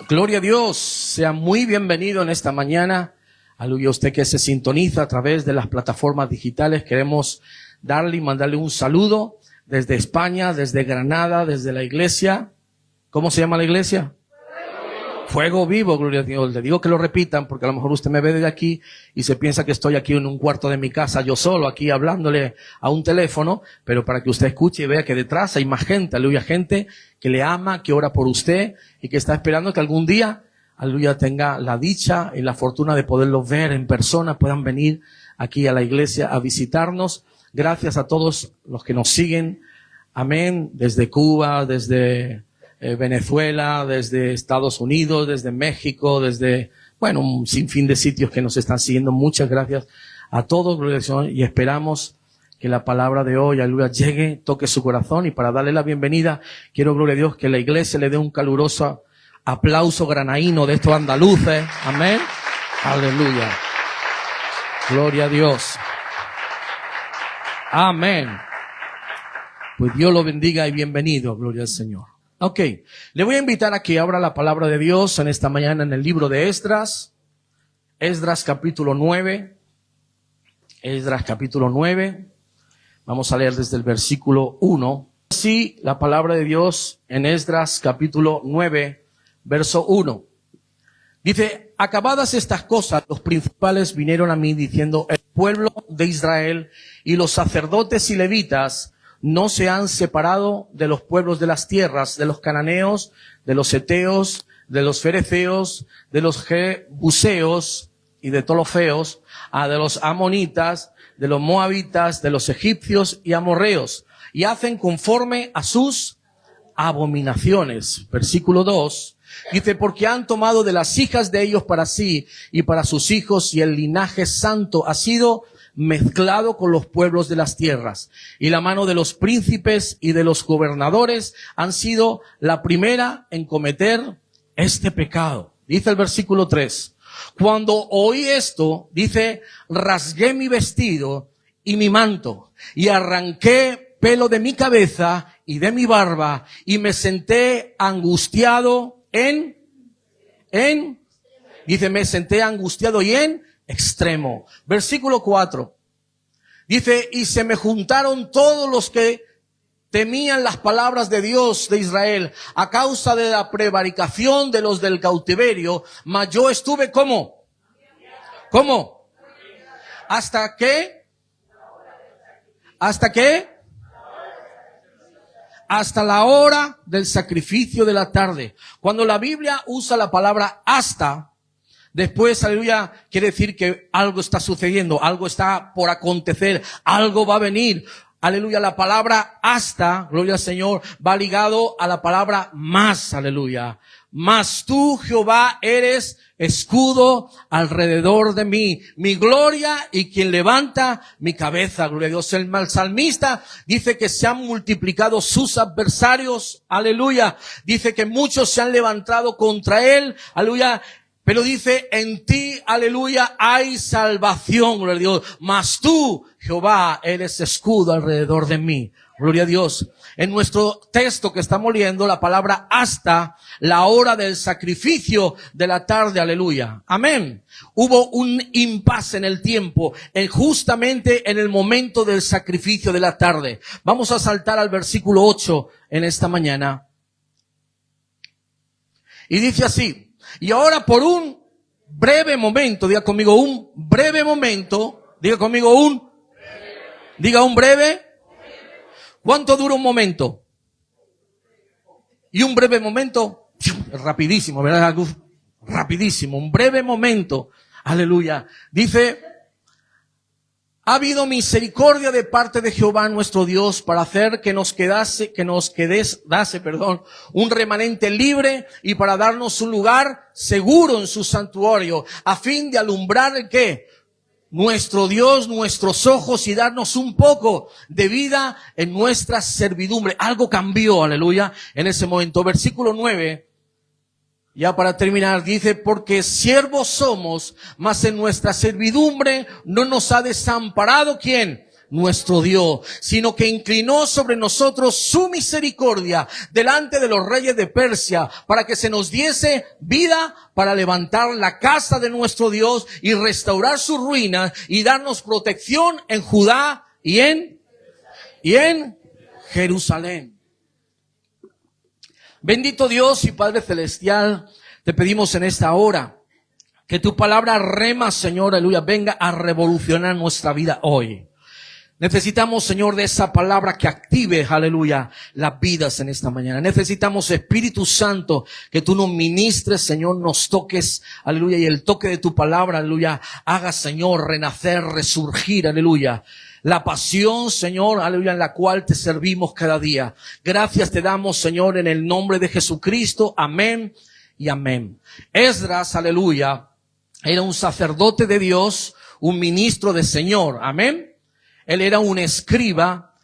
Gloria a Dios, sea muy bienvenido en esta mañana. Aleluya, usted que se sintoniza a través de las plataformas digitales. Queremos darle y mandarle un saludo desde España, desde Granada, desde la iglesia. ¿Cómo se llama la iglesia? Fuego Vivo, gloria a Dios. Le digo que lo repitan porque a lo mejor usted me ve desde aquí y se piensa que estoy aquí en un cuarto de mi casa, yo solo, aquí hablándole a un teléfono, pero para que usted escuche y vea que detrás hay más gente, aleluya, gente que le ama, que ora por usted y que está esperando que algún día, aleluya, tenga la dicha y la fortuna de poderlos ver en persona, puedan venir aquí a la iglesia a visitarnos. Gracias a todos los que nos siguen, amén, desde Cuba, desde Venezuela, desde Estados Unidos, desde México, desde, bueno, un sinfín de sitios que nos están siguiendo. Muchas gracias a todos, gloria al Señor, y esperamos que la palabra de hoy, aleluya, llegue, toque su corazón. Y para darle la bienvenida, quiero, gloria a Dios, que la iglesia le dé un caluroso aplauso granaíno de estos andaluces. Amén. Aleluya. Gloria a Dios. Amén. Pues Dios lo bendiga y bienvenido, gloria al Señor. Ok, le voy a invitar a que abra la palabra de Dios en esta mañana en el libro de Esdras. Esdras capítulo 9. Esdras capítulo 9. Vamos a leer desde el versículo 1. Así la palabra de Dios en Esdras capítulo 9, verso 1. Dice, acabadas estas cosas, los principales vinieron a mí diciendo, el pueblo de Israel y los sacerdotes y levitas no se han separado de los pueblos de las tierras, de los cananeos, de los heteos, de los fereceos, de los jebuseos y de tolofeos, de los amonitas, de los moabitas, de los egipcios y amorreos, y hacen conforme a sus abominaciones. Versículo 2. Dice, porque han tomado de las hijas de ellos para sí y para sus hijos, y el linaje santo ha sido mezclado con los pueblos de las tierras, y la mano de los príncipes y de los gobernadores han sido la primera en cometer este pecado. Dice el versículo 3, cuando oí esto, dice, rasgué mi vestido y mi manto, y arranqué pelo de mi cabeza y de mi barba, y me senté angustiado dice, me senté angustiado y en extremo. Versículo 4. Dice, y se me juntaron todos los que temían las palabras de Dios de Israel a causa de la prevaricación de los del cautiverio, mas yo estuve ¿cómo? ¿Hasta qué? ¿Hasta qué? Hasta la hora del sacrificio de la tarde. Cuando la Biblia usa la palabra hasta, después, aleluya, quiere decir que algo está sucediendo, algo está por acontecer, algo va a venir. Aleluya, la palabra hasta, gloria al Señor, va ligado a la palabra más, aleluya. Mas tú, Jehová, eres escudo alrededor de mí, mi gloria y quien levanta mi cabeza, gloria a Dios. El salmista dice que se han multiplicado sus adversarios, aleluya. Dice que muchos se han levantado contra él, aleluya. Pero dice, en ti, aleluya, hay salvación, gloria a Dios. Mas tú, Jehová, eres escudo alrededor de mí. Gloria a Dios. En nuestro texto que estamos leyendo, la palabra hasta la hora del sacrificio de la tarde, aleluya. Amén. Hubo un impasse en el tiempo, justamente en el momento del sacrificio de la tarde. Vamos a saltar al versículo 8 en esta mañana. Y dice así. Y ahora por un breve momento, diga conmigo un breve momento, diga conmigo diga un breve. ¿Cuánto dura un momento? Y un breve momento, rapidísimo, ¿verdad? Rapidísimo, un breve momento, aleluya. Dice, ha habido misericordia de parte de Jehová nuestro Dios para hacer que nos dase un remanente libre y para darnos un lugar seguro en su santuario, a fin de alumbrar el ¿qué? Nuestro Dios, nuestros ojos y darnos un poco de vida en nuestra servidumbre. Algo cambió, aleluya, en ese momento. Versículo 9. Ya para terminar, dice, porque siervos somos, mas en nuestra servidumbre no nos ha desamparado, ¿quién? nuestro Dios, sino que inclinó sobre nosotros su misericordia delante de los reyes de Persia, para que se nos diese vida para levantar la casa de nuestro Dios y restaurar sus ruinas y darnos protección en Judá y en Jerusalén. Bendito Dios y Padre Celestial, te pedimos en esta hora que tu palabra rema, Señor, aleluya, venga a revolucionar nuestra vida hoy. Necesitamos, Señor, de esa palabra que active, aleluya, las vidas en esta mañana. Necesitamos, Espíritu Santo, que tú nos ministres, Señor, nos toques, aleluya, y el toque de tu palabra, aleluya, haga, Señor, renacer, resurgir, aleluya, la pasión, Señor, aleluya, en la cual te servimos cada día. Gracias te damos, Señor, en el nombre de Jesucristo. Amén y amén. Esdras, aleluya, era un sacerdote de Dios, un ministro del Señor. Amén. Él era un escriba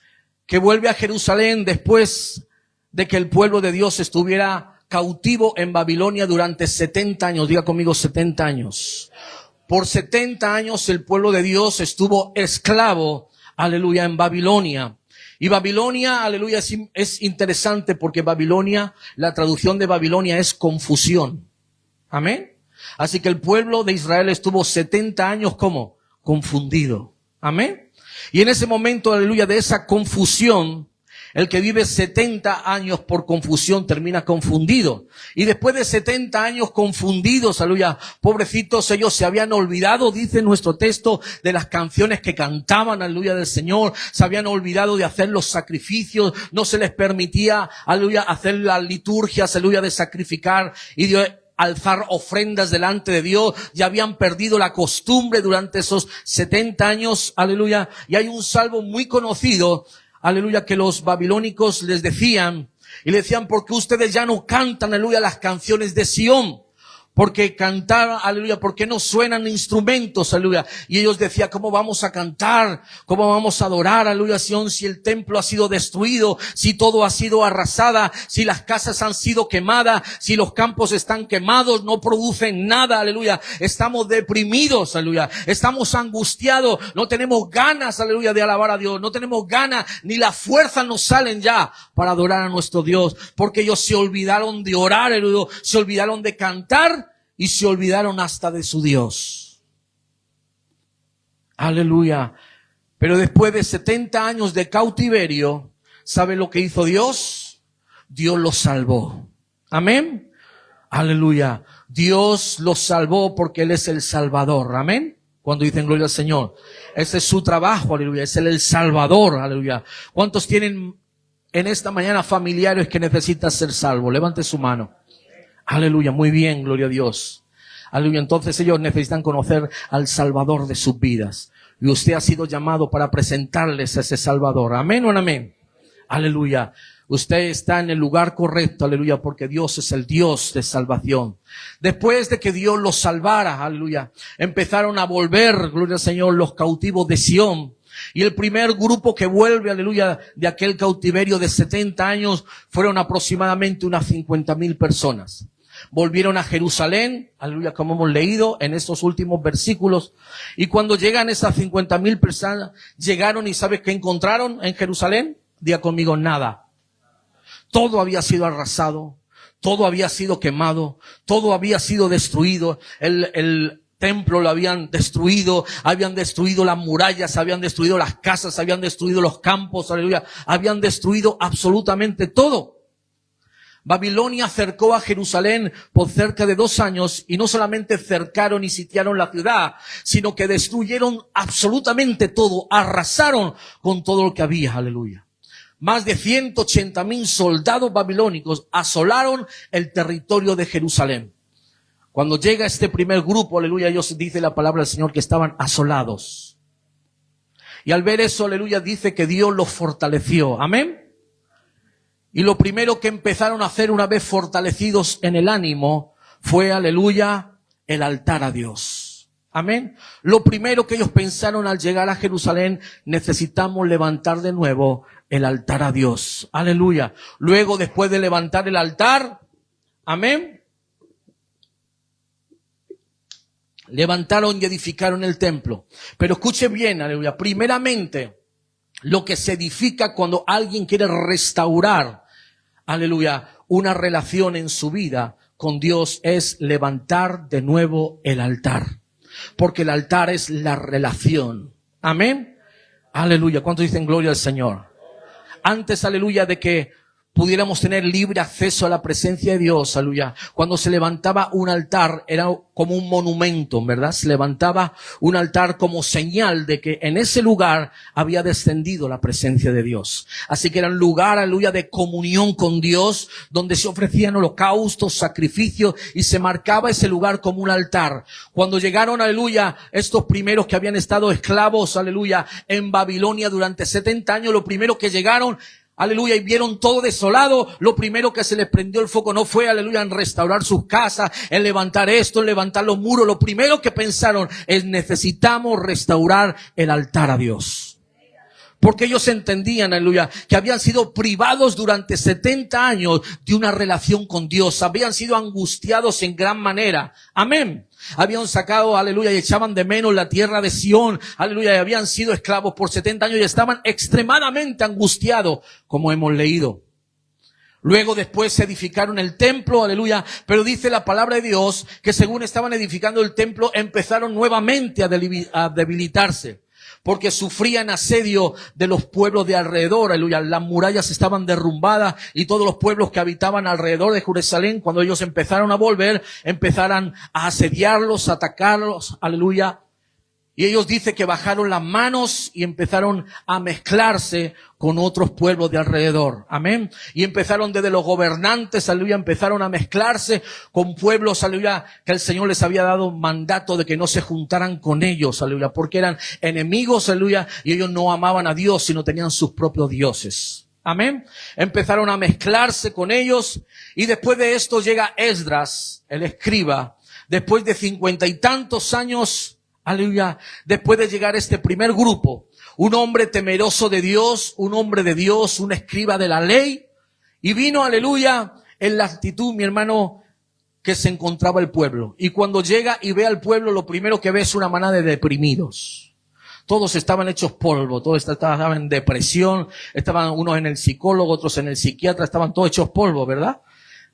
que vuelve a Jerusalén después de que el pueblo de Dios estuviera cautivo en Babilonia durante 70 años. Diga conmigo 70 años. Por 70 años el pueblo de Dios estuvo esclavo, aleluya, en Babilonia. Y Babilonia, aleluya, es interesante porque Babilonia, la traducción de Babilonia es confusión. Amén. Así que el pueblo de Israel estuvo 70 años como confundido. Amén. Y en ese momento, aleluya, de esa confusión, el que vive 70 años por confusión termina confundido. Y después de 70 años confundidos, aleluya, pobrecitos, ellos se habían olvidado, dice nuestro texto, de las canciones que cantaban, aleluya, del Señor. Se habían olvidado de hacer los sacrificios. No se les permitía, aleluya, hacer las liturgias, aleluya, de sacrificar y de alzar ofrendas delante de Dios. Ya habían perdido la costumbre durante esos 70 años, aleluya. Y hay un salmo muy conocido, aleluya, que los babilónicos les decían, y le decían, porque ustedes ya no cantan, aleluya, las canciones de Sión. Porque cantar, aleluya, porque no suenan instrumentos, aleluya. Y ellos decían, ¿cómo vamos a cantar? ¿Cómo vamos a adorar, aleluya, Sión, si el templo ha sido destruido, si todo ha sido arrasada, si las casas han sido quemadas, si los campos están quemados, no producen nada, aleluya. Estamos deprimidos, aleluya. Estamos angustiados, no tenemos ganas, aleluya, de alabar a Dios. No tenemos ganas, ni las fuerzas nos salen ya para adorar a nuestro Dios. Porque ellos se olvidaron de orar, aleluya, se olvidaron de cantar, y se olvidaron hasta de su Dios. Aleluya. Pero después de 70 años de cautiverio, ¿sabe lo que hizo Dios? Dios los salvó. Amén. Aleluya. Dios los salvó porque Él es el Salvador. Amén. Cuando dicen gloria al Señor. Ese es su trabajo. Aleluya. Es Él el Salvador. Aleluya. ¿Cuántos tienen en esta mañana familiares que necesitan ser salvos? Levante su mano. Aleluya, muy bien, gloria a Dios. Aleluya, entonces ellos necesitan conocer al Salvador de sus vidas. Y usted ha sido llamado para presentarles a ese Salvador. Amén o no amén. Aleluya. Usted está en el lugar correcto, aleluya, porque Dios es el Dios de salvación. Después de que Dios los salvara, aleluya, empezaron a volver, gloria al Señor, los cautivos de Sión. Y el primer grupo que vuelve, aleluya, de aquel cautiverio de 70 años, fueron aproximadamente unas 50,000 personas. Volvieron a Jerusalén, aleluya, como hemos leído en estos últimos versículos. Y cuando llegan esas 50,000 personas, llegaron y ¿sabes qué encontraron en Jerusalén? Diga conmigo, nada. Todo había sido arrasado, todo había sido quemado, todo había sido destruido. El templo lo habían destruido las murallas, habían destruido las casas, habían destruido los campos, aleluya, habían destruido absolutamente todo. Babilonia cercó a Jerusalén por cerca de 2 años y no solamente cercaron y sitiaron la ciudad, sino que destruyeron absolutamente todo, arrasaron con todo lo que había, aleluya. Más de 180,000 soldados babilónicos asolaron el territorio de Jerusalén. Cuando llega este primer grupo, aleluya, ellos dice la palabra del Señor que estaban asolados. Y al ver eso, aleluya, dice que Dios los fortaleció. Amén. Y lo primero que empezaron a hacer una vez fortalecidos en el ánimo fue, aleluya, el altar a Dios. Amén. Lo primero que ellos pensaron al llegar a Jerusalén, necesitamos levantar de nuevo el altar a Dios. Aleluya. Luego, después de levantar el altar, amén, levantaron y edificaron el templo. Pero escuche bien, aleluya. Primeramente, lo que se edifica cuando alguien quiere restaurar, aleluya, una relación en su vida con Dios es levantar de nuevo el altar. Porque el altar es la relación. Amén. Aleluya. ¿Cuántos dicen gloria al Señor? Antes, aleluya, de que pudiéramos tener libre acceso a la presencia de Dios, aleluya. Cuando se levantaba un altar, era como un monumento, ¿verdad? Se levantaba un altar como señal de que en ese lugar había descendido la presencia de Dios. Así que era un lugar, aleluya, de comunión con Dios, donde se ofrecían holocaustos, sacrificios, y se marcaba ese lugar como un altar. Cuando llegaron, aleluya, estos primeros que habían estado esclavos, aleluya, en Babilonia durante 70 años, lo primero que llegaron, aleluya, y vieron todo desolado, lo primero que se les prendió el foco no fue, aleluya, en restaurar sus casas, en levantar esto, en levantar los muros. Lo primero que pensaron es: necesitamos restaurar el altar a Dios. Porque ellos entendían, aleluya, que habían sido privados durante 70 años de una relación con Dios. Habían sido angustiados en gran manera. Amén. Habían sacado, aleluya, y echaban de menos la tierra de Sión, aleluya, y habían sido esclavos por 70 años y estaban extremadamente angustiados, como hemos leído. Luego después se edificaron el templo, aleluya, pero dice la palabra de Dios que según estaban edificando el templo, empezaron nuevamente a debilitarse. Porque sufrían asedio de los pueblos de alrededor, aleluya. Las murallas estaban derrumbadas y todos los pueblos que habitaban alrededor de Jerusalén, cuando ellos empezaron a volver, empezaron a asediarlos, a atacarlos, aleluya. Y ellos dicen que bajaron las manos y empezaron a mezclarse con otros pueblos de alrededor. Amén. Y empezaron desde los gobernantes, aleluya, empezaron a mezclarse con pueblos, aleluya, que el Señor les había dado mandato de que no se juntaran con ellos, aleluya, porque eran enemigos, aleluya, y ellos no amaban a Dios, sino tenían sus propios dioses. Amén. Empezaron a mezclarse con ellos y después de esto llega Esdras, el escriba, después de 50 y tantos años, aleluya, después de llegar este primer grupo, un hombre temeroso de Dios, un hombre de Dios, un escriba de la ley, y vino, aleluya, en la actitud, mi hermano, que se encontraba el pueblo. Y cuando llega y ve al pueblo, lo primero que ve es una manada de deprimidos. Todos estaban hechos polvo, todos estaban en depresión, estaban unos en el psicólogo, otros en el psiquiatra, estaban todos hechos polvo, ¿verdad?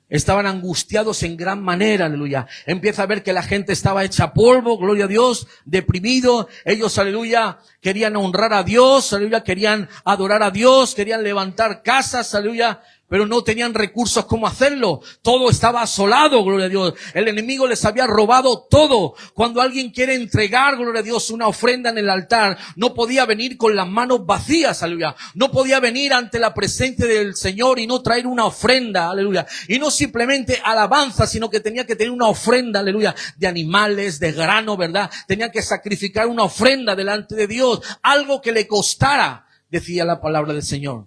Estaban angustiados en gran manera, aleluya. Empieza a ver que la gente estaba hecha polvo, gloria a Dios, deprimido. Ellos, aleluya, querían honrar a Dios, aleluya, querían adorar a Dios, querían levantar casas, aleluya, pero no tenían recursos cómo hacerlo. Todo estaba asolado, gloria a Dios. El enemigo les había robado todo. Cuando alguien quiere entregar, gloria a Dios, una ofrenda en el altar, no podía venir con las manos vacías, aleluya. No podía venir ante la presencia del Señor y no traer una ofrenda, aleluya. Y no simplemente alabanza, sino que tenía que tener una ofrenda, aleluya, de animales, de grano, ¿verdad? Tenía que sacrificar una ofrenda delante de Dios, algo que le costara, decía la palabra del Señor.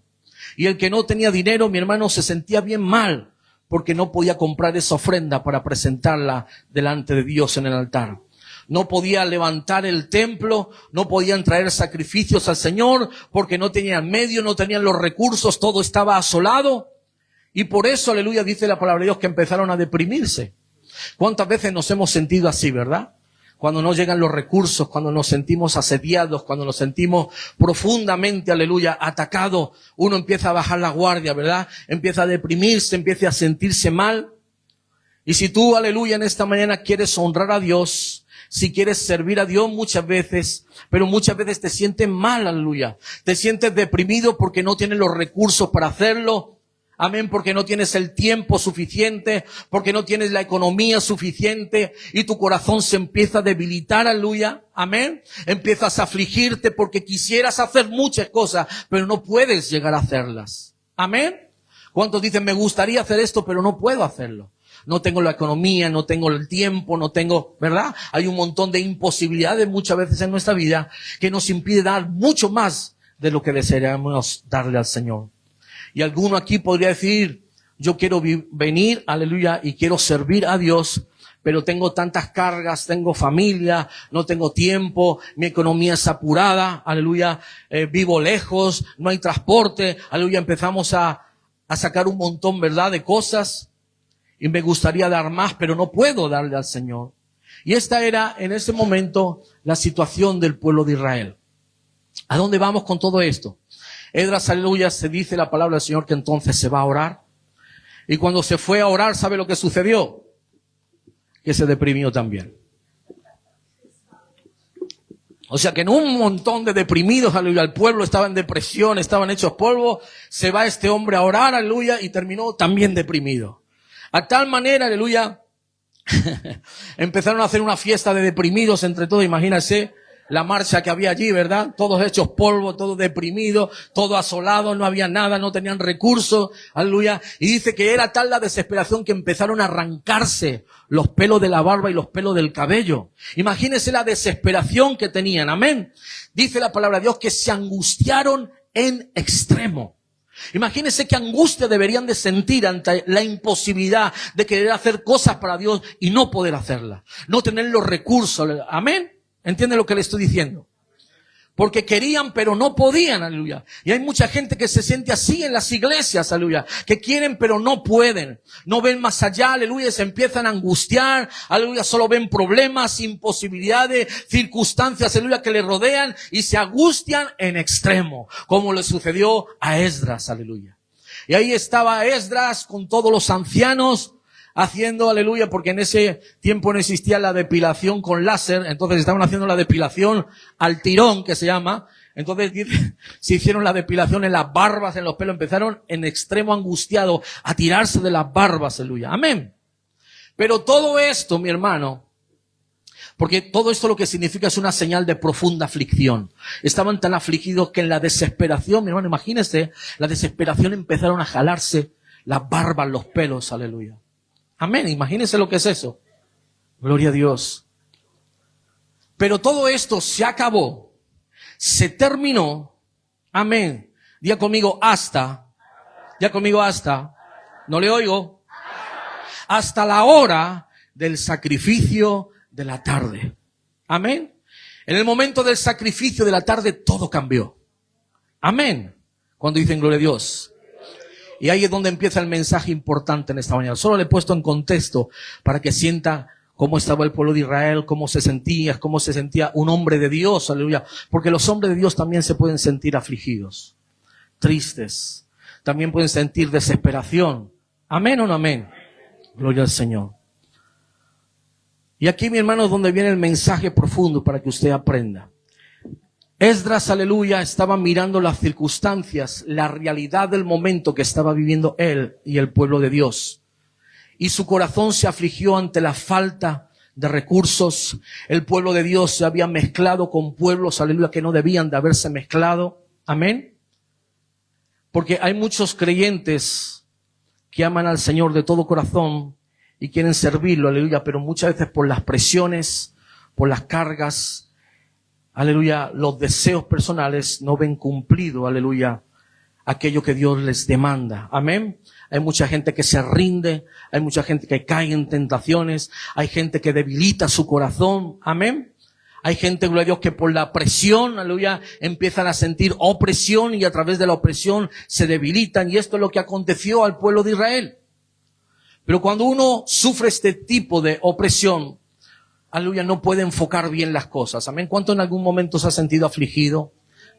Y el que no tenía dinero, mi hermano, se sentía bien mal porque no podía comprar esa ofrenda para presentarla delante de Dios en el altar. No podía levantar el templo, no podían traer sacrificios al Señor porque no tenían medios, no tenían los recursos, todo estaba asolado. Y por eso, aleluya, dice la palabra de Dios que empezaron a deprimirse. ¿Cuántas veces nos hemos sentido así, verdad? Cuando no llegan los recursos, cuando nos sentimos asediados, cuando nos sentimos profundamente, aleluya, atacados, uno empieza a bajar la guardia, ¿verdad? Empieza a deprimirse, empieza a sentirse mal. Y si tú, aleluya, en esta mañana quieres honrar a Dios, si quieres servir a Dios muchas veces, pero muchas veces te sientes mal, aleluya. Te sientes deprimido porque no tienes los recursos para hacerlo. Amén, porque no tienes el tiempo suficiente, porque no tienes la economía suficiente y tu corazón se empieza a debilitar, aleluya. Amén. Empiezas a afligirte porque quisieras hacer muchas cosas, pero no puedes llegar a hacerlas. Amén. ¿Cuántos dicen, me gustaría hacer esto, pero no puedo hacerlo? No tengo la economía, no tengo el tiempo, no tengo, ¿verdad? Hay un montón de imposibilidades muchas veces en nuestra vida que nos impide dar mucho más de lo que desearíamos darle al Señor. Y alguno aquí podría decir, yo quiero venir, aleluya, y quiero servir a Dios, pero tengo tantas cargas, tengo familia, no tengo tiempo, mi economía es apurada, aleluya, vivo lejos, no hay transporte, aleluya, empezamos a sacar un montón, ¿verdad?, de cosas, y me gustaría dar más, pero no puedo darle al Señor. Y esta era, en ese momento, la situación del pueblo de Israel. ¿A dónde vamos con todo esto? Esdras, aleluya, se dice la palabra del Señor que entonces se va a orar. Y cuando se fue a orar, ¿sabe lo que sucedió? Que se deprimió también. O sea que en un montón de deprimidos, aleluya, el pueblo estaba en depresión, estaban hechos polvo, se va este hombre a orar, aleluya, y terminó también deprimido. A tal manera, aleluya, empezaron a hacer una fiesta de deprimidos entre todos, imagínense la marcha que había allí, ¿verdad? Todos hechos polvo, todos deprimidos, todos asolados, no había nada, no tenían recursos, aleluya. Y dice que era tal la desesperación que empezaron a arrancarse los pelos de la barba y los pelos del cabello. Imagínense la desesperación que tenían, amén. Dice la palabra de Dios que se angustiaron en extremo. Imagínense qué angustia deberían de sentir ante la imposibilidad de querer hacer cosas para Dios y no poder hacerlas. No tener los recursos, amén. ¿Entiende lo que le estoy diciendo? Porque querían, pero no podían, aleluya. Y hay mucha gente que se siente así en las iglesias, aleluya. Que quieren, pero no pueden. No ven más allá, aleluya. Se empiezan a angustiar, aleluya. Solo ven problemas, imposibilidades, circunstancias, aleluya, que le rodean y se angustian en extremo. Como le sucedió a Esdras, aleluya. Y ahí estaba Esdras con todos los ancianos, haciendo, aleluya, porque en ese tiempo no existía la depilación con láser, entonces estaban haciendo la depilación al tirón, que se llama. Entonces se hicieron la depilación en las barbas, en los pelos, empezaron en extremo angustiado a tirarse de las barbas, aleluya, amén. Pero todo esto, mi hermano, porque todo esto lo que significa es una señal de profunda aflicción. Estaban tan afligidos que en la desesperación, mi hermano, imagínense, la desesperación empezaron a jalarse las barbas, los pelos, aleluya. Amén, imagínense lo que es eso. Gloria a Dios. Pero todo esto se acabó, se terminó. Amén. Diga conmigo hasta. Diga conmigo hasta. No le oigo. Hasta la hora del sacrificio de la tarde. Amén. En el momento del sacrificio de la tarde todo cambió. Amén. Cuando dicen gloria a Dios. Y ahí es donde empieza el mensaje importante en esta mañana. Solo le he puesto en contexto para que sienta cómo estaba el pueblo de Israel, cómo se sentía un hombre de Dios, aleluya. Porque los hombres de Dios también se pueden sentir afligidos, tristes. También pueden sentir desesperación. ¿Amén o no amén? Gloria al Señor. Y aquí, mi hermano, es donde viene el mensaje profundo para que usted aprenda. Esdras, aleluya, estaba mirando las circunstancias, la realidad del momento que estaba viviendo él y el pueblo de Dios. Y su corazón se afligió ante la falta de recursos. El pueblo de Dios se había mezclado con pueblos, aleluya, que no debían de haberse mezclado. Amén. Porque hay muchos creyentes que aman al Señor de todo corazón y quieren servirlo, aleluya, pero muchas veces por las presiones, por las cargas, aleluya, los deseos personales no ven cumplido, aleluya, aquello que Dios les demanda. Amén. Hay mucha gente que se rinde, hay mucha gente que cae en tentaciones, hay gente que debilita su corazón. Amén. Hay gente, gloria a Dios, que por la presión, aleluya, empiezan a sentir opresión y a través de la opresión se debilitan. Y esto es lo que aconteció al pueblo de Israel. Pero cuando uno sufre este tipo de opresión, aleluya, no puede enfocar bien las cosas. Amén. ¿Cuánto en algún momento se ha sentido afligido,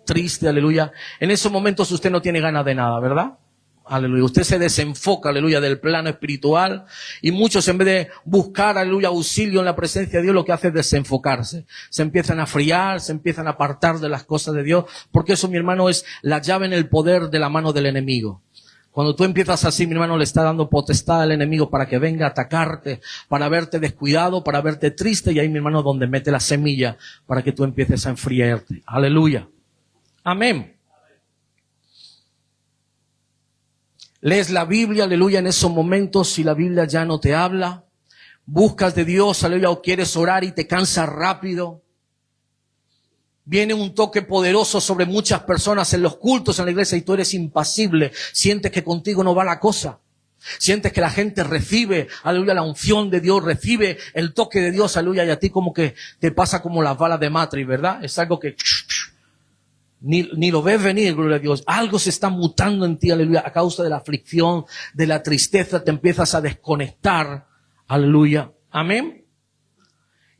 triste, aleluya? En esos momentos usted no tiene ganas de nada, ¿verdad? Aleluya. Usted se desenfoca, aleluya, del plano espiritual. Y muchos, en vez de buscar, aleluya, auxilio en la presencia de Dios, lo que hace es desenfocarse. Se empiezan a friar, se empiezan a apartar de las cosas de Dios. Porque eso, mi hermano, es la llave en el poder de la mano del enemigo. Cuando tú empiezas así, mi hermano, le está dando potestad al enemigo para que venga a atacarte, para verte descuidado, para verte triste, y ahí, mi hermano, donde mete la semilla para que tú empieces a enfriarte. Aleluya. Amén. Lees la Biblia, aleluya, en esos momentos, si la Biblia ya no te habla, buscas de Dios, aleluya, o quieres orar y te cansas rápido. Viene un toque poderoso sobre muchas personas en los cultos en la iglesia y tú eres impasible. Sientes que contigo no va la cosa. Sientes que la gente recibe, aleluya, la unción de Dios, recibe el toque de Dios, aleluya, y a ti como que te pasa como las balas de Matrix, ¿verdad? Es algo que ni lo ves venir, gloria a Dios. Algo se está mutando en ti, aleluya, a causa de la aflicción, de la tristeza, te empiezas a desconectar, aleluya. Amén.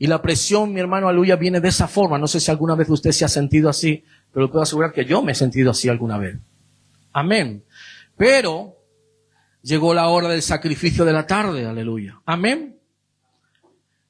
Y la presión, mi hermano, aleluya, viene de esa forma. No sé si alguna vez usted se ha sentido así, pero le puedo asegurar que yo me he sentido así alguna vez. Amén. Pero llegó la hora del sacrificio de la tarde, aleluya. Amén.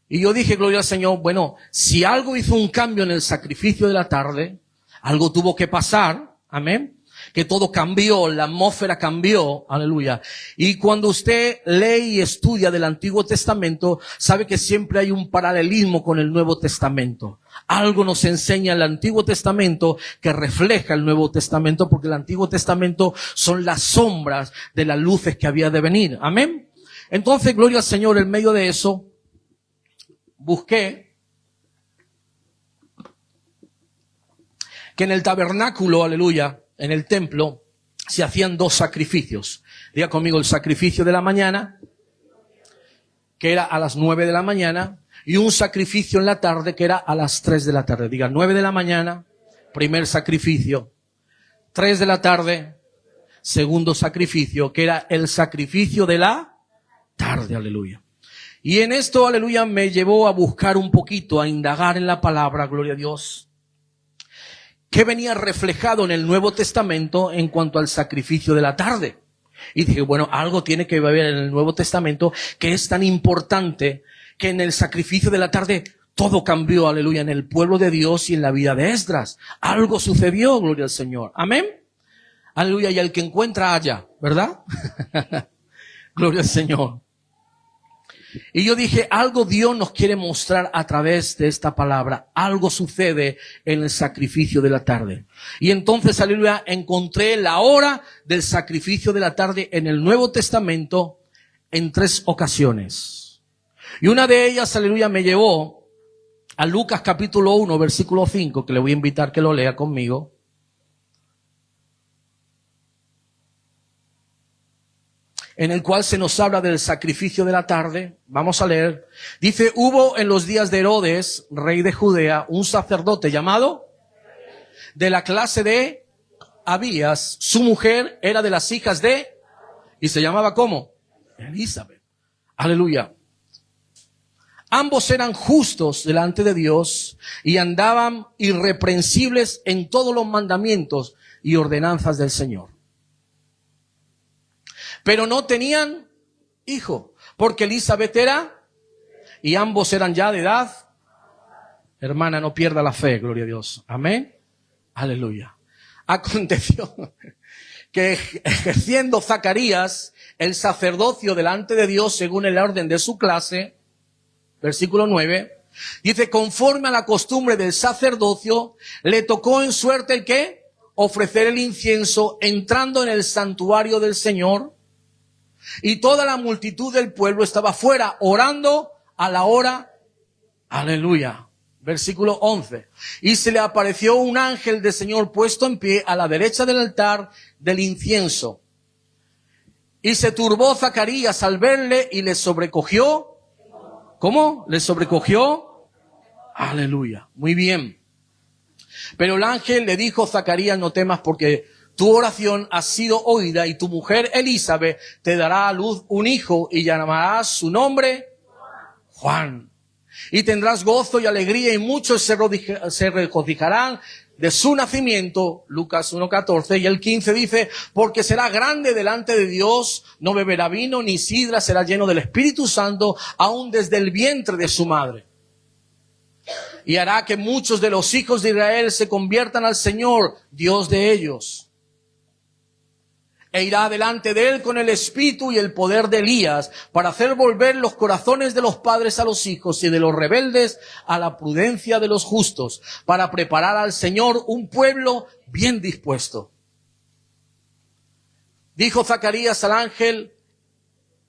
Y yo dije, gloria al Señor, bueno, si algo hizo un cambio en el sacrificio de la tarde, algo tuvo que pasar, amén, que todo cambió, la atmósfera cambió, aleluya. Y cuando usted lee y estudia del Antiguo Testamento, sabe que siempre hay un paralelismo con el Nuevo Testamento. Algo nos enseña el Antiguo Testamento que refleja el Nuevo Testamento, porque el Antiguo Testamento son las sombras de las luces que había de venir, amén. Entonces, gloria al Señor, en medio de eso, busqué que en el tabernáculo, aleluya, en el templo, se hacían dos sacrificios. Diga conmigo, el sacrificio de la mañana, que era a las 9 de la mañana, y un sacrificio en la tarde, que era a las 3 de la tarde. Diga, 9 de la mañana, primer sacrificio. 3 de la tarde, segundo sacrificio, que era el sacrificio de la tarde, aleluya. Y en esto, aleluya, me llevó a buscar un poquito, a indagar en la palabra, gloria a Dios, que venía reflejado en el Nuevo Testamento en cuanto al sacrificio de la tarde. Y dije, bueno, algo tiene que haber en el Nuevo Testamento que es tan importante que en el sacrificio de la tarde todo cambió, aleluya, en el pueblo de Dios y en la vida de Esdras. Algo sucedió, gloria al Señor. Amén. Aleluya, y el que encuentra halla, ¿verdad? Gloria al Señor. Y yo dije, algo Dios nos quiere mostrar a través de esta palabra. Algo sucede en el sacrificio de la tarde. Y entonces, aleluya, encontré la hora del sacrificio de la tarde en el Nuevo Testamento en 3 ocasiones. Y una de ellas, aleluya, me llevó a Lucas capítulo 1, versículo 5, que le voy a invitar que lo lea conmigo. En el cual se nos habla del sacrificio de la tarde. Vamos a leer. Dice, hubo en los días de Herodes, rey de Judea, un sacerdote llamado de la clase de Abías. Su mujer era de las hijas de, y se llamaba ¿cómo? Elizabeth. Aleluya. Ambos eran justos delante de Dios y andaban irreprensibles en todos los mandamientos y ordenanzas del Señor. Pero no tenían hijo, porque Elizabeth era, y ambos eran ya de edad. Hermana, no pierda la fe, gloria a Dios. Amén. Aleluya. Aconteció que ejerciendo Zacarías el sacerdocio delante de Dios según el orden de su clase, versículo 9, dice, conforme a la costumbre del sacerdocio, le tocó en suerte el ¿qué? Ofrecer el incienso entrando en el santuario del Señor. Y toda la multitud del pueblo estaba fuera orando a la hora. Aleluya. Versículo 11. Y se le apareció un ángel del Señor puesto en pie a la derecha del altar del incienso. Y se turbó Zacarías al verle y le sobrecogió. ¿Cómo? ¿Le sobrecogió? Aleluya. Muy bien. Pero el ángel le dijo, Zacarías, no temas porque tu oración ha sido oída y tu mujer Elizabeth te dará a luz un hijo y llamarás su nombre Juan. Y tendrás gozo y alegría y muchos se regocijarán de su nacimiento. Lucas 1:14 y el 15 dice, porque será grande delante de Dios, no beberá vino ni sidra, será lleno del Espíritu Santo aún desde el vientre de su madre. Y hará que muchos de los hijos de Israel se conviertan al Señor, Dios de ellos. E irá delante de él con el espíritu y el poder de Elías para hacer volver los corazones de los padres a los hijos y de los rebeldes a la prudencia de los justos, para preparar al Señor un pueblo bien dispuesto. Dijo Zacarías al ángel,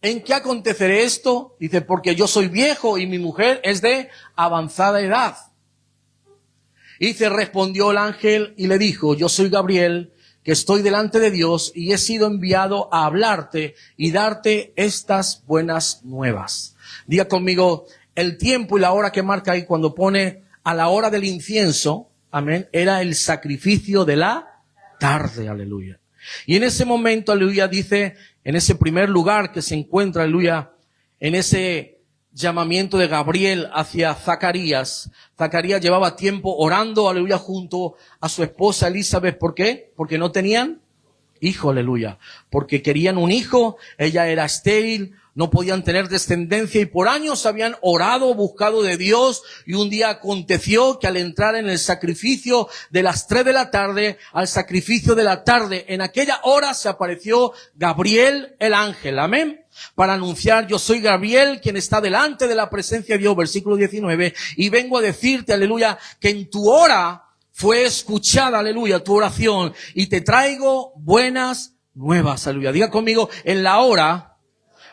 ¿en qué acontecerá esto? Dice, porque yo soy viejo y mi mujer es de avanzada edad. Y se respondió el ángel y le dijo, yo soy Gabriel, que estoy delante de Dios y he sido enviado a hablarte y darte estas buenas nuevas. Diga conmigo, el tiempo y la hora que marca ahí cuando pone a la hora del incienso, amén, era el sacrificio de la tarde, aleluya. Y en ese momento, aleluya, dice, en ese primer lugar que se encuentra, aleluya, en ese llamamiento de Gabriel hacia Zacarías. Zacarías llevaba tiempo orando, aleluya, junto a su esposa Elizabeth. ¿Por qué? Porque no tenían hijo, aleluya. Porque querían un hijo, ella era estéril, no podían tener descendencia y por años habían orado, buscado de Dios, y un día aconteció que al entrar en el sacrificio de las 3 de la tarde, al sacrificio de la tarde, en aquella hora se apareció Gabriel el ángel, amén, para anunciar: yo soy Gabriel, quien está delante de la presencia de Dios, versículo 19, y vengo a decirte, aleluya, que en tu hora fue escuchada, aleluya, tu oración, y te traigo buenas nuevas, aleluya. Diga conmigo: en la hora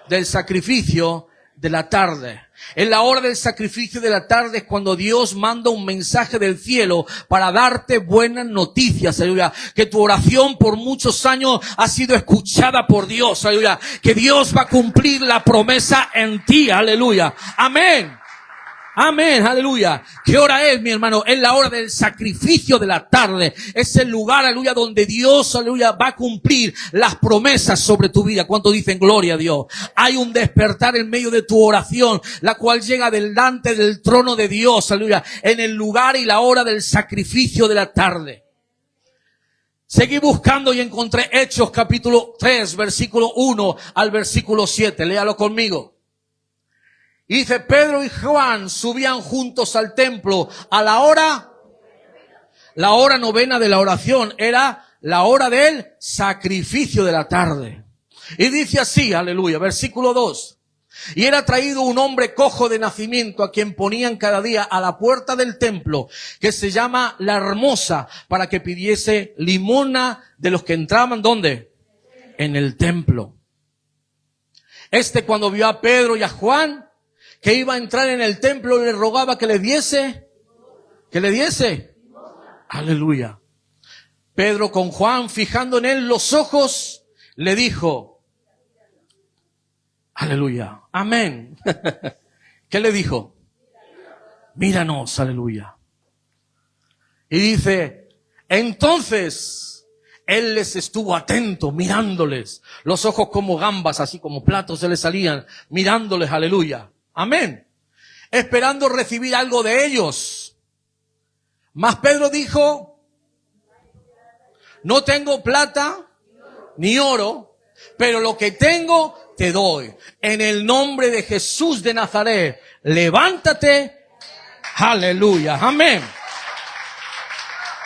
del sacrificio de la tarde. En la hora del sacrificio de la tarde es cuando Dios manda un mensaje del cielo para darte buenas noticias, aleluya. Que tu oración por muchos años ha sido escuchada por Dios, aleluya. Que Dios va a cumplir la promesa en ti, aleluya. Amén. Amén, aleluya. ¿Qué hora es, mi hermano? Es la hora del sacrificio de la tarde. Es el lugar, aleluya, donde Dios, aleluya, va a cumplir las promesas sobre tu vida. ¿Cuánto dicen gloria a Dios? Hay un despertar en medio de tu oración, la cual llega delante del trono de Dios, aleluya, en el lugar y la hora del sacrificio de la tarde. Seguí buscando y encontré Hechos capítulo 3, versículo 1 al versículo 7. Léalo conmigo. Y dice: Pedro y Juan subían juntos al templo a la hora novena de la oración. Era la hora del sacrificio de la tarde. Y dice así, aleluya, versículo 2. Y era traído un hombre cojo de nacimiento, a quien ponían cada día a la puerta del templo, que se llama La Hermosa, para que pidiese limosna de los que entraban, ¿dónde? En el templo. Cuando vio a Pedro y a Juan, que iba a entrar en el templo, le rogaba que le diese. Aleluya. Pedro, con Juan fijando en él los ojos, le dijo: aleluya, amén. ¿Qué le dijo? Míranos, aleluya. Y dice: entonces él les estuvo atento, mirándoles, los ojos como gambas, así como platos se les salían, mirándoles, aleluya. Amén. Esperando recibir algo de ellos. Mas Pedro dijo: no tengo plata ni oro, pero lo que tengo te doy. En el nombre de Jesús de Nazaret, levántate. Aleluya. Amén.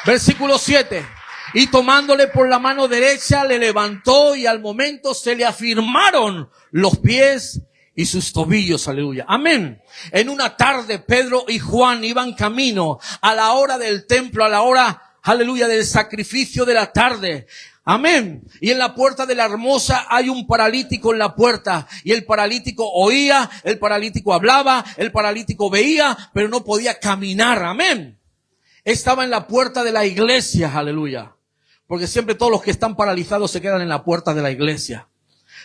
Versículo 7. Y tomándole por la mano derecha, le levantó, y al momento se le afirmaron los pies y sus tobillos, aleluya. Amén. En una tarde, Pedro y Juan iban camino a la hora del templo, a la hora, aleluya, del sacrificio de la tarde. Amén. Y en la puerta de La Hermosa hay un paralítico en la puerta. Y el paralítico oía, el paralítico hablaba, el paralítico veía, pero no podía caminar. Amén. Estaba en la puerta de la iglesia, aleluya. Porque siempre todos los que están paralizados se quedan en la puerta de la iglesia.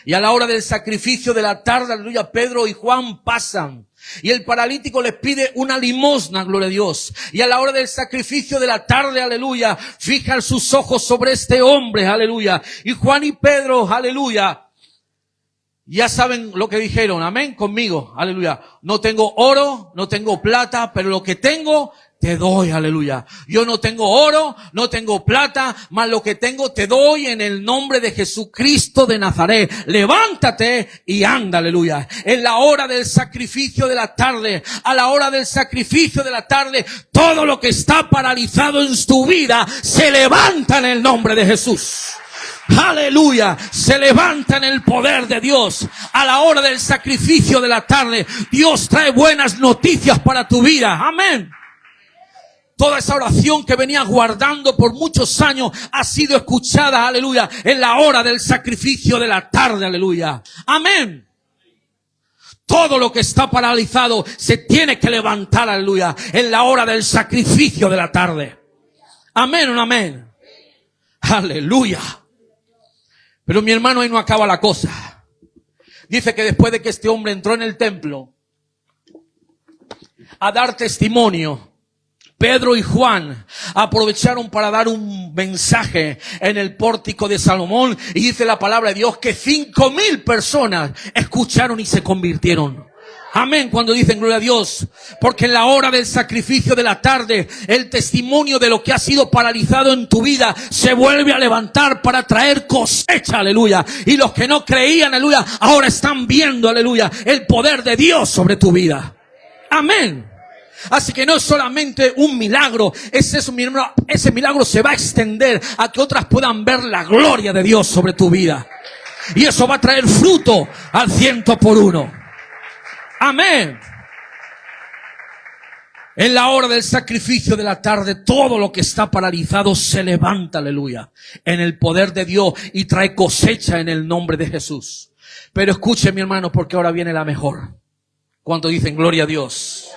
Y a la hora del sacrificio de la tarde, aleluya, Pedro y Juan pasan. Y el paralítico les pide una limosna, gloria a Dios. Y a la hora del sacrificio de la tarde, aleluya, fijan sus ojos sobre este hombre, aleluya. Y Juan y Pedro, aleluya, ya saben lo que dijeron, amén, conmigo, aleluya. No tengo oro, no tengo plata, pero lo que tengo te doy, aleluya. Yo no tengo oro, no tengo plata, mas lo que tengo te doy en el nombre de Jesucristo de Nazaret. Levántate y anda, aleluya. En la hora del sacrificio de la tarde, a la hora del sacrificio de la tarde, todo lo que está paralizado en tu vida se levanta en el nombre de Jesús. Aleluya, se levanta en el poder de Dios. A la hora del sacrificio de la tarde, Dios trae buenas noticias para tu vida. Amén. Toda esa oración que venías guardando por muchos años ha sido escuchada, aleluya, en la hora del sacrificio de la tarde, aleluya. Amén. Todo lo que está paralizado se tiene que levantar, aleluya, en la hora del sacrificio de la tarde. Amén o amén. Aleluya. Pero mi hermano, ahí no acaba la cosa. Dice que después de que este hombre entró en el templo a dar testimonio, Pedro y Juan aprovecharon para dar un mensaje en el pórtico de Salomón, y dice la palabra de Dios que 5,000 personas escucharon y se convirtieron. Amén, cuando dicen gloria a Dios. Porque en la hora del sacrificio de la tarde, el testimonio de lo que ha sido paralizado en tu vida se vuelve a levantar para traer cosecha, aleluya. Y los que no creían, aleluya, ahora están viendo, aleluya, el poder de Dios sobre tu vida. Amén. Así que no es solamente un milagro, ese milagro se va a extender a que otras puedan ver la gloria de Dios sobre tu vida. Y eso va a traer fruto al 100%. Amén. En la hora del sacrificio de la tarde, todo lo que está paralizado se levanta, aleluya, en el poder de Dios y trae cosecha en el nombre de Jesús. Pero escuche, mi hermano, porque ahora viene la mejor. Cuando dicen gloria a Dios.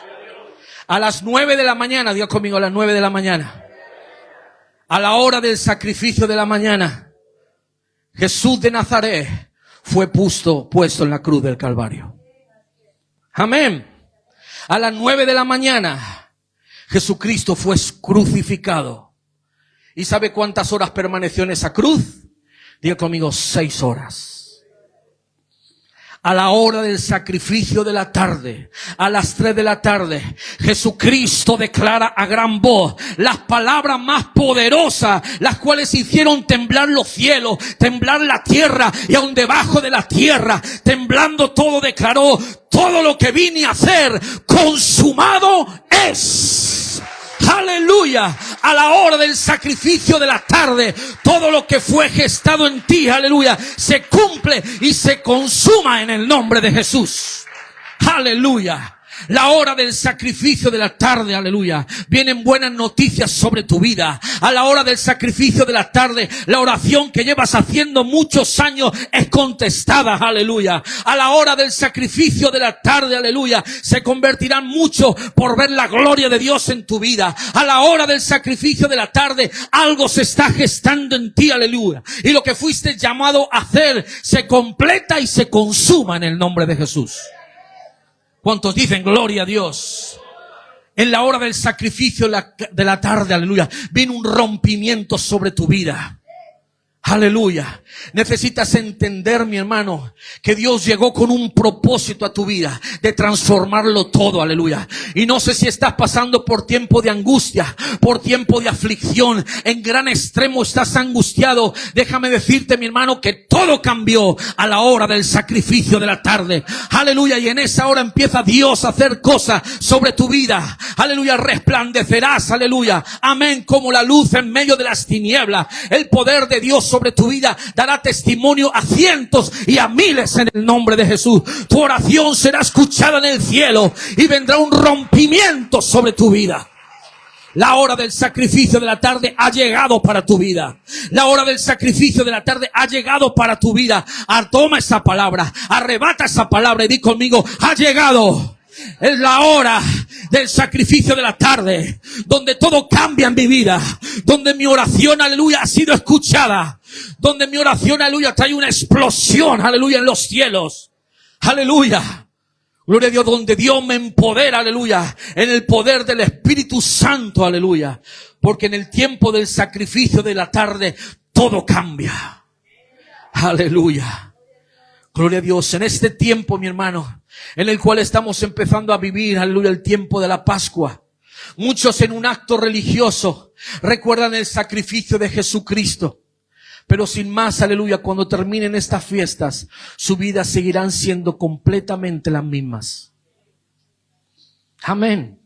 A las 9 de la mañana, Dios conmigo, a las 9 de la mañana. A la hora del sacrificio de la mañana, Jesús de Nazaret fue puesto en la cruz del Calvario. Amén. A las 9 de la mañana, Jesucristo fue crucificado. ¿Y sabe cuántas horas permaneció en esa cruz? Diga conmigo, 6 horas. A la hora del sacrificio de la tarde, a las 3 de la tarde, Jesucristo declara a gran voz las palabras más poderosas, las cuales hicieron temblar los cielos, temblar la tierra, y aun debajo de la tierra, temblando todo, declaró: todo lo que vine a hacer, consumado es. Aleluya. A la hora del sacrificio de la tarde, todo lo que fue gestado en ti, aleluya, se cumple y se consuma en el nombre de Jesús. Aleluya. La hora del sacrificio de la tarde, aleluya, vienen buenas noticias sobre tu vida. A la hora del sacrificio de la tarde, la oración que llevas haciendo muchos años es contestada, aleluya. A la hora del sacrificio de la tarde, aleluya, se convertirán muchos por ver la gloria de Dios en tu vida. A la hora del sacrificio de la tarde, algo se está gestando en ti, aleluya. Y lo que fuiste llamado a hacer se completa y se consuma en el nombre de Jesús. ¿Cuántos dicen gloria a Dios? En la hora del sacrificio de la tarde, aleluya, viene un rompimiento sobre tu vida. Aleluya. Necesitas entender, mi hermano, que Dios llegó con un propósito a tu vida, de transformarlo todo, aleluya. Y no sé si estás pasando por tiempo de angustia, por tiempo de aflicción, en gran extremo estás angustiado. Déjame decirte, mi hermano, que todo cambió a la hora del sacrificio de la tarde. Aleluya. Y en esa hora empieza Dios a hacer cosas sobre tu vida. Aleluya. Resplandecerás, aleluya. Amén. Como la luz en medio de las tinieblas. El poder de Dios sobre tu vida dará testimonio a cientos y a miles en el nombre de Jesús. Tu oración será escuchada en el cielo y vendrá un rompimiento sobre tu vida. La hora del sacrificio de la tarde ha llegado para tu vida. La hora del sacrificio de la tarde ha llegado para tu vida. Toma esa palabra, arrebata esa palabra y di conmigo: ha llegado. Es la hora del sacrificio de la tarde, donde todo cambia en mi vida, donde mi oración, aleluya, ha sido escuchada, donde mi oración, aleluya, trae una explosión, aleluya, en los cielos. Aleluya. Gloria a Dios, donde Dios me empodera, aleluya, en el poder del Espíritu Santo, aleluya. Porque en el tiempo del sacrificio de la tarde, todo cambia. Aleluya. Gloria a Dios. En este tiempo, mi hermano, en el cual estamos empezando a vivir, aleluya, el tiempo de la Pascua. Muchos en un acto religioso recuerdan el sacrificio de Jesucristo. Pero sin más, aleluya, cuando terminen estas fiestas, sus vidas seguirán siendo completamente las mismas. Amén.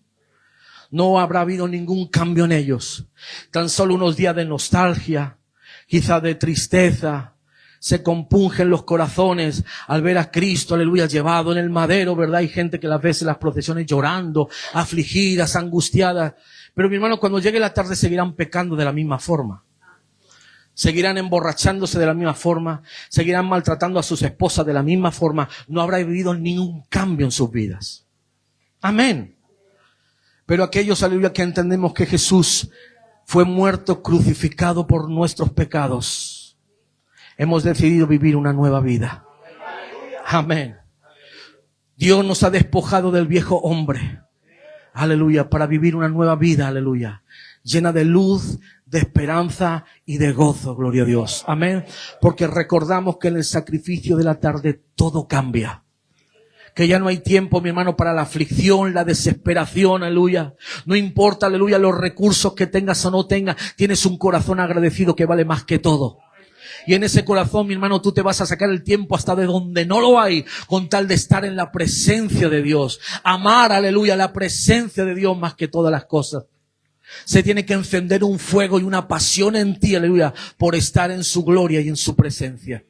No habrá habido ningún cambio en ellos. Tan solo unos días de nostalgia, quizá de tristeza. Se compungen los corazones al ver a Cristo, aleluya, llevado en el madero, ¿verdad? Hay gente que las ve en las procesiones llorando, afligidas, angustiadas. Pero mi hermano, cuando llegue la tarde seguirán pecando de la misma forma. Seguirán emborrachándose de la misma forma, seguirán maltratando a sus esposas de la misma forma. No habrá habido ningún cambio en sus vidas. Amén. Pero aquellos, aleluya, que entendemos que Jesús fue muerto, crucificado por nuestros pecados, hemos decidido vivir una nueva vida. Amén. Dios nos ha despojado del viejo hombre. Aleluya, para vivir una nueva vida, aleluya, llena de luz, de esperanza y de gozo, gloria a Dios. Amén. Porque recordamos que en el sacrificio de la tarde todo cambia. Que ya no hay tiempo, mi hermano, para la aflicción, la desesperación, aleluya. No importa, aleluya, los recursos que tengas o no tengas. Tienes un corazón agradecido que vale más que todo. Y en ese corazón, mi hermano, tú te vas a sacar el tiempo hasta de donde no lo hay, con tal de estar en la presencia de Dios. Amar, aleluya, la presencia de Dios más que todas las cosas. Se tiene que encender un fuego y una pasión en ti, aleluya, por estar en su gloria y en su presencia.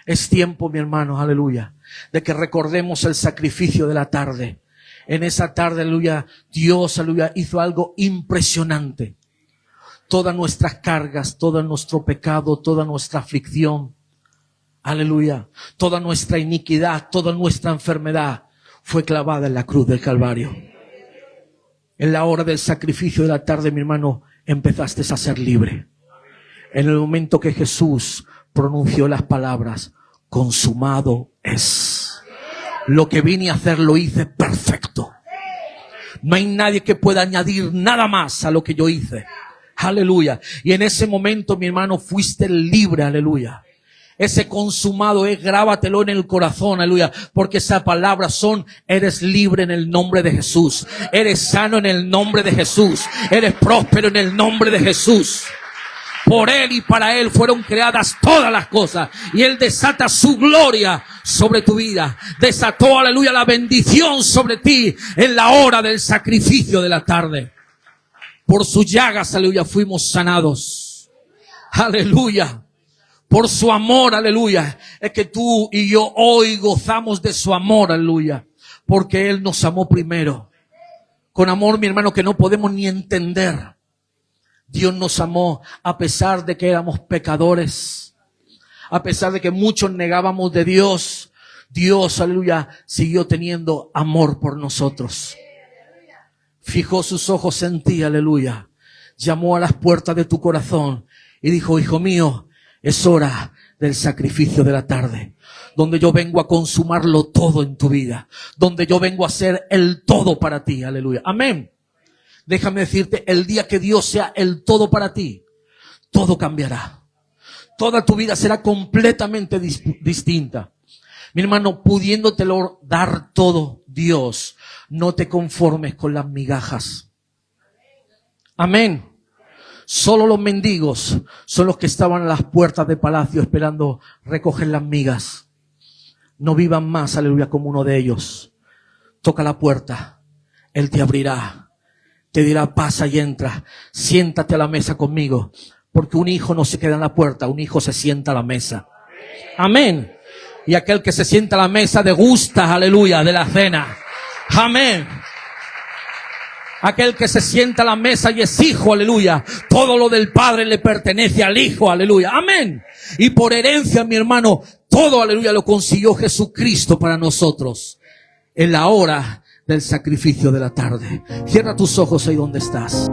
Es tiempo, mi hermano, aleluya, de que recordemos el sacrificio de la tarde. En esa tarde, aleluya, Dios, aleluya, hizo algo impresionante. Todas nuestras cargas, todo nuestro pecado, toda nuestra aflicción, aleluya, toda nuestra iniquidad, toda nuestra enfermedad fue clavada en la cruz del Calvario. En la hora del sacrificio de la tarde, mi hermano, empezaste a ser libre. En el momento que Jesús pronunció las palabras, consumado es. Lo que vine a hacer lo hice perfecto. No hay nadie que pueda añadir nada más a lo que yo hice. Aleluya. Y en ese momento, mi hermano, fuiste libre, aleluya. Ese consumado es, grábatelo en el corazón, aleluya. Porque esa palabra eres libre en el nombre de Jesús. Eres sano en el nombre de Jesús. Eres próspero en el nombre de Jesús. Por Él y para Él fueron creadas todas las cosas. Y Él desata su gloria sobre tu vida. Desató, aleluya, la bendición sobre ti en la hora del sacrificio de la tarde. Por sus llagas, aleluya, fuimos sanados. Aleluya. Por su amor, aleluya. Es que tú y yo hoy gozamos de su amor, aleluya. Porque Él nos amó primero. Con amor, mi hermano, que no podemos ni entender. Dios nos amó a pesar de que éramos pecadores. A pesar de que muchos negábamos de Dios. Dios, aleluya, siguió teniendo amor por nosotros. Fijó sus ojos en ti, aleluya. Llamó a las puertas de tu corazón y dijo, hijo mío, es hora del sacrificio de la tarde. Donde yo vengo a consumarlo todo en tu vida. Donde yo vengo a hacer el todo para ti, aleluya. Amén. Déjame decirte, el día que Dios sea el todo para ti, todo cambiará. Toda tu vida será completamente distinta. Mi hermano, pudiéndotelo dar todo, Dios, no te conformes con las migajas. Amén. Solo los mendigos son los que estaban a las puertas de palacio esperando recoger las migas. No vivan más, aleluya, como uno de ellos. Toca la puerta. Él te abrirá. Te dirá, pasa y entra. Siéntate a la mesa conmigo. Porque un hijo no se queda en la puerta, un hijo se sienta a la mesa. Amén. Y aquel que se sienta a la mesa degusta, aleluya, de la cena. Amén. Aquel que se sienta a la mesa y es hijo, aleluya. Todo lo del Padre le pertenece al Hijo, aleluya. Amén. Y por herencia, mi hermano, todo, aleluya, lo consiguió Jesucristo para nosotros. En la hora del sacrificio de la tarde. Cierra tus ojos ahí donde estás.